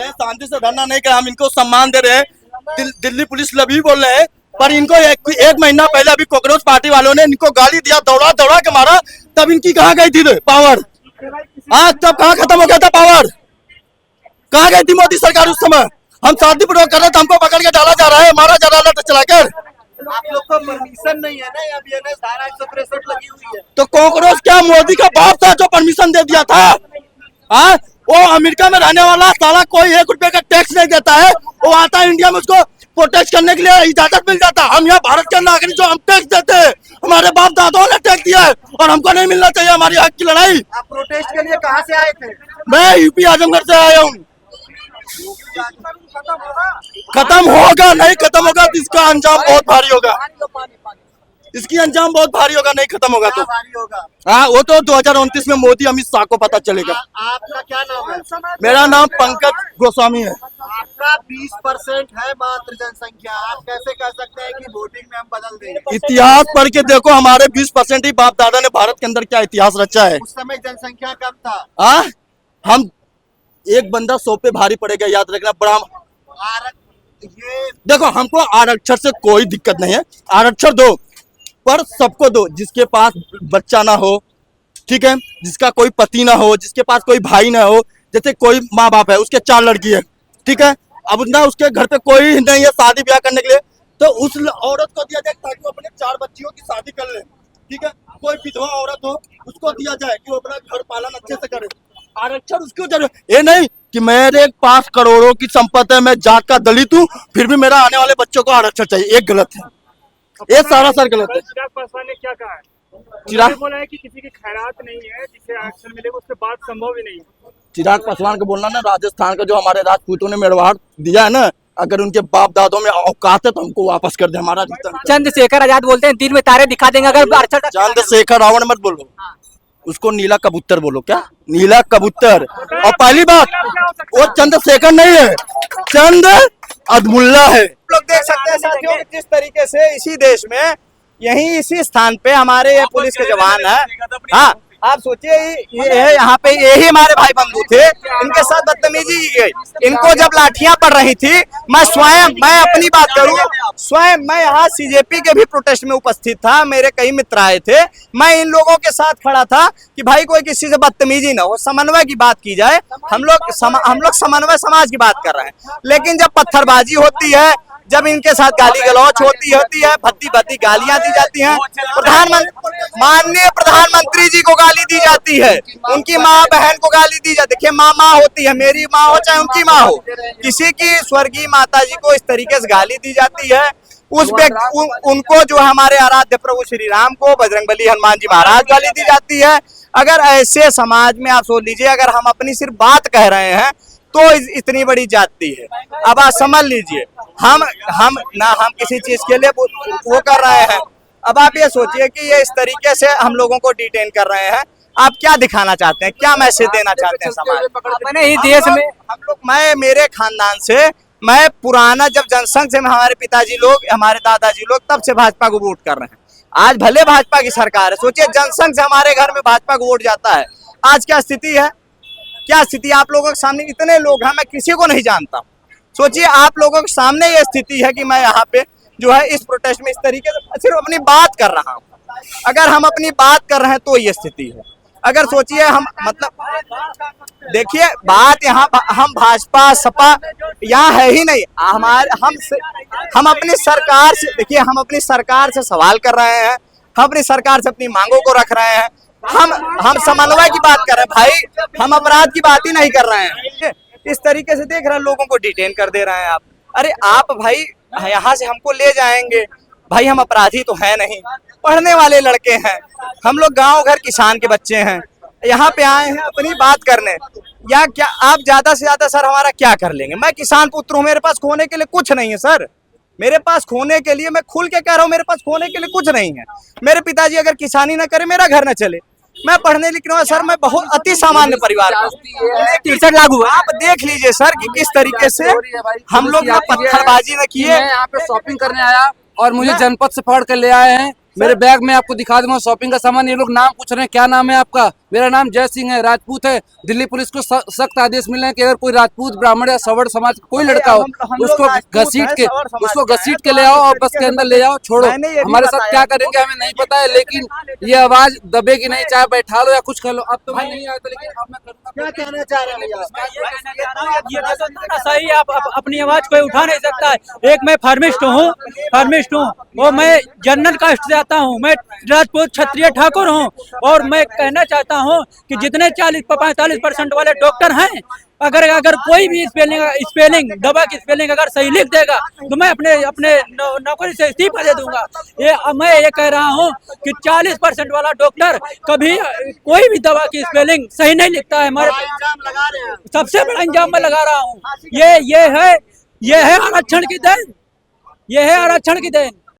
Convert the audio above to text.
शांति से धरना नहीं कर, हम इनको सम्मान दे रहे हैं। दिल्ली पुलिस भी बोल रहे हैं, पर इनको एक महीना पहले अभी कॉकरोच पार्टी वालों ने इनको गाली दिया, दौड़ा दौड़ा के मारा, तब इनकी कहाँ गई थी पावर? हाँ, तब कहाँ खत्म हो गया था पावर? कहाँ गई थी मोदी सरकार उस समय? हम शांतिपूर्वक कर रहे थे, हमको पकड़ के डाला जा रहा है, मारा जा रहा है चलाकर। आप लोग को परमिशन नहीं है ना, या बीएनएस धारा 163 लगी हुई है। तो कॉकरोच क्या मोदी का बाप था जो परमिशन दे दिया था? हाँ, वो अमेरिका में रहने वाला साला कोई 1 रुपए का टैक्स नहीं देता है, वो आता है इंडिया में, उसको प्रोटेक्ट करने के लिए इजाजत मिल जाता। हम यहाँ भारत के नागरिक जो हम टैक्स देते हैं, हमारे बाप दादाओं ने टैक्स दिया है और हमको नहीं मिलना चाहिए हमारी हक की लड़ाई। आप प्रोटेस्ट के लिए कहाँ से आए थे? मैं यूपी आजमगढ़ से आया हूँ। खत्म होगा, नहीं खत्म होगा तो इसका अंजाम बहुत भारी होगा, इसकी अंजाम बहुत भारी होगा, नहीं खत्म होगा तो भारी होगा। हाँ, वो तो 2029 में मोदी अमित शाह को पता चलेगा। आपका क्या नाम है? मेरा नाम पंकज गोस्वामी है। आपका 20% है मात्र जनसंख्या, आप कैसे कह सकते हैं कि वोटिंग में हम बदल देंगे? इतिहास पढ़ के देखो, हमारे 20% ही बाप दादा ने भारत के अंदर क्या इतिहास रचा है। उस समय जनसंख्या कम था। हाँ, हम एक बंदा 100 पे भारी पड़ेगा, याद रखना। ये देखो, हमको आरक्षण से कोई दिक्कत नहीं है, आरक्षण दो, पर सबको दो। जिसके पास बच्चा ना हो, ठीक है, जिसका कोई पति ना हो, जिसके पास कोई भाई ना हो, जैसे कोई माँ बाप है, उसके 4 लड़की है, ठीक है, अब ना उसके घर पे कोई नहीं है शादी ब्याह करने के लिए, तो उस औरत को दिया जाए ताकि वो अपने 4 बच्चियों की शादी कर ले, ठीक है। कोई विधवा औरत हो, उसको दिया जाए कि वो अपना घर पालन अच्छे से करे। आरक्षण उसको जरूर, ये नहीं कि मेरे पास करोड़ों की संपत्ति है, मैं जात का दलित हूँ, फिर भी मेरा आने वाले बच्चों को आरक्षण चाहिए, ये गलत है, ये सारा सर गलत है। चिराग पासवान ने क्या कहा है? चिराग बोला है कि किसी की खैरात नहीं है जिससे आरक्षण मिलेगा, उससे बात संभव ही नहीं है। चिराग पासवान को बोलना ना, राजस्थान का जो हमारे राजपूतों ने मेवाड़ दिया है ना, अगर उनके बाप दादों में औकात है तो हमको वापस कर दे हमारा रिटर्न। चंद्रशेखर आजाद बोलते हैं दिन में तारे दिखा देंगे अगर आरक्षण। चंद्रशेखर रावण मत बोलो, उसको नीला कबूतर बोलो। क्या नीला कबूतर? और पहली बात, वो चंद्रशेखर नहीं है, चंद्र अदमुल्ला है। लोग देख सकते हैं साथियों कि जिस तरीके से इसी देश में यहीं इसी स्थान पे हमारे ये पुलिस के जवान है। हाँ, आप सोचिए, ये यहाँ पे यही हमारे भाई बंधु थे, इनके साथ बदतमीजी की गई। इनको जब लाठियां पड़ रही थी, मैं अपनी बात करूं, स्वयं मैं यहाँ सीजेपी के भी प्रोटेस्ट में उपस्थित था, मेरे कई मित्र आए थे, मैं इन लोगों के साथ खड़ा था कि भाई कोई किसी से बदतमीजी ना हो, समन्वय की बात की जाए। हम लोग समन्वय समाज की बात कर रहे हैं, लेकिन जब पत्थरबाजी होती है, जब इनके साथ गाली गलौच होती है, भद्दी गालियां दी जाती हैं, माननीय प्रधानमंत्री जी को गाली दी जाती है, उनकी माँ बहन को गाली दी जाती है। देखिए, माँ होती है, मेरी माँ हो चाहे उनकी माँ हो, किसी की स्वर्गीय माता जी को इस तरीके से गाली दी जाती है। उस उनको जो हमारे आराध्य प्रभु श्री राम को, बजरंगबली हनुमान जी महाराज गाली दी जाती है। अगर ऐसे समाज में आप सोच लीजिए, अगर हम अपनी सिर्फ बात कह रहे हैं तो इतनी बड़ी जाति है। अब आप समझ लीजिए, हम किसी चीज के लिए वो कर रहे हैं। अब आप ये सोचिए कि ये इस तरीके से हम लोगों को डिटेन कर रहे हैं, आप क्या दिखाना चाहते हैं, क्या मैसेज देना चाहते हैं समाज अपने ही देश में? हम लोग, मैं मेरे खानदान से, मैं पुराना जब जनसंघ से हमारे पिताजी लोग, हमारे दादाजी लोग तब से भाजपा को वोट कर रहे हैं। आज भले भाजपा की सरकार है, सोचिए जनसंघ से हमारे घर में भाजपा को वोट जाता है। आज क्या स्थिति है, क्या स्थिति आप लोगों के सामने? इतने लोग हैं, मैं किसी को नहीं जानता। सोचिए, आप लोगों के सामने ये स्थिति है कि मैं यहाँ पे जो है इस प्रोटेस्ट में इस तरीके से सिर्फ अपनी बात कर रहा हूँ। अगर हम अपनी बात कर रहे हैं तो ये स्थिति है। अगर सोचिए, हम मतलब देखिए, बात यहाँ हम भाजपा सपा यहाँ है ही नहीं। हम अपनी सरकार से, देखिए, हम अपनी सरकार से सवाल कर रहे हैं, हम अपनी सरकार से अपनी मांगों को रख रहे हैं, हम समन्वय की बात कर रहे हैं भाई, हम अपराध की बात ही नहीं कर रहे हैं। इस तरीके से देख रहे हैं, लोगों को डिटेन कर दे रहे हैं आप। अरे आप भाई यहाँ से हमको ले जाएंगे, भाई हम अपराधी तो है नहीं, पढ़ने वाले लड़के हैं, हम लोग गांव घर किसान के बच्चे हैं, यहाँ पे आए हैं अपनी बात करने। या क्या आप ज्यादा से ज्यादा सर हमारा क्या कर लेंगे? मैं किसान पुत्र हूँ, मेरे पास खोने के लिए कुछ नहीं है सर, मेरे पास खोने के लिए, मैं खुल के कह रहा हूँ, मेरे पास खोने के लिए कुछ नहीं है। मेरे पिताजी अगर किसानी ना करे, मेरा घर न चले, मैं पढ़ने लिखने वाला सर, मैं बहुत अति सामान्य परिवार का, 63 लागू। आप देख लीजिए सर कि किस तरीके से हम लोग पत्थरबाजी न किए। मैं यहाँ पे शॉपिंग करने आया और मुझे जनपद से पकड़ कर ले आए हैं, मेरे बैग में आपको दिखा दूंगा शॉपिंग का सामान। ये लोग नाम पूछ रहे हैं, क्या नाम है आपका? मेरा नाम जय सिंह है, राजपूत है। दिल्ली पुलिस को सख्त आदेश मिले हैं कि अगर कोई राजपूत ब्राह्मण या सवर्ण समाज का कोई लड़का हो उसको घसीट के ले आओ और बस के अंदर ले जाओ, छोड़ो। हमारे साथ क्या करेंगे हमें नहीं पता है, लेकिन ये आवाज दबेगी नहीं, चाहे बैठा लो या कुछ कर लो। अब तो मैं नहीं आया था, लेकिन अब मैं करूंगा। क्या कहना चाह रहे हैं भैया? ये तो सही है, आप अपनी आवाज कोई उठा नहीं सकता है। एक मैं फार्मिस्ट हूँ और मैं जनरल कास्ट से आता हूँ, मैं राजपूत क्षत्रिय ठाकुर हूँ। और मैं कहना चाहता हूँ कि जितने 40-45% वाले डॉक्टर हैं, अगर कोई भी स्पेलिंग दवा की स्पेलिंग अगर सही लिख देगा तो मैं अपने नौकरी से इस्तीफा दे दूंगा। मैं ये कह रहा हूँ कि 40% वाला डॉक्टर कभी कोई भी दवा की स्पेलिंग सही नहीं लिखता है। हमारे सबसे बड़ा इंजाम मैं लगा रहा हूँ। ये है आरक्षण की देन, ये है आरक्षण की देन।